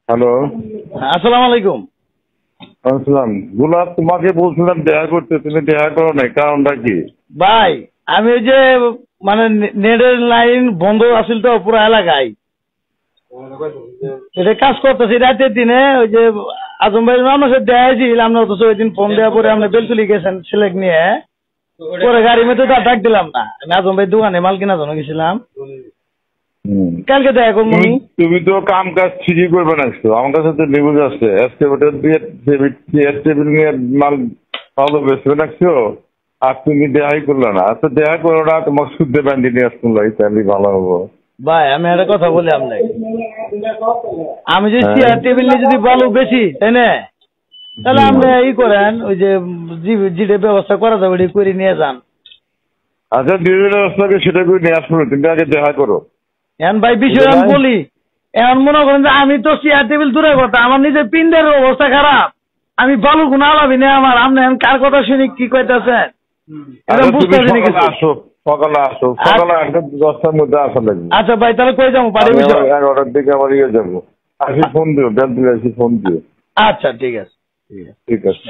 Hello, আসসালামু আলাইকুম। আসসালাম। গোলাপ, তোমাকে বলছিলাম দেখা করতে, তুমি দেখা করো নাই, কারণটা কি? ভাই আমি ওই যে মানে নেটের লাইন বন্ধ আছিল তো পুরো এলাকায়, এটা কাজ করতেছি রাতের দিনে। ওই যে আজম ভাই আপনার সাথে দেখাইছিল, আমরা অথচ ওই দিন ফোন দেওয়ার পরে আপনি বেলতুলি গেছেন সিলেক্ট নিয়ে, পরে গাড়ি মধ্যে তো ডাক দিলাম না। আমি আজম ভাই দোকানে মাল কেনার জন্য গেছিলাম, কালকে দেখা করবো। তুমি তো কাম কাজ ঠিকই করবে না, আমার কাছে তো নিউজ আছে, এক্সকেভেটর দিয়ে টেবিল নিয়ে মাল ভালো বেসবে রাখছো, আর তুমি দেখাই করলে না। আচ্ছা, দেখা করো না, তোমার শুদ্ধ ব্যান্ডি নিয়ে আসুন, তাহলে ভালো হবো। ভাই আমি একটা কথা বলি আপনাকে, আমি যে চেয়ার টেবিল নিয়ে যদি ভালো বেশি তাই না, তাহলে আপনি ই করেন, ওই যে যেটা ব্যবস্থা করা যাবে ওটা করে নিয়ে যান। আচ্ছা, ডিউটির ব্যবস্থাকে সেটা করে নিয়ে আসবো, তুমি আগে দেখা করো। এখন ভাই বিষয় আমি বলি, এখন মনে করেন যে আমি তো চেয়ার টেবিল দূরের কথা, আমার নিজের পিন্ডের অবস্থা খারাপ, আমি ভালো গুণ আলাবি না আমার। আপনি এখন কার কথা শুনি কি কইতেছেন বুঝতে পারছি না। আসো সকালে, আসো সকালে 8-10টার মধ্যে আসা লাগবে। আচ্ছা ভাই, তাহলে কই যাবো? 11টার দিকে আবার ইয়ে যাবো। আসি ফোন দিও, বেল দিলে আসি ফোন দিও। আচ্ছা ঠিক আছে। ঠিক আছে।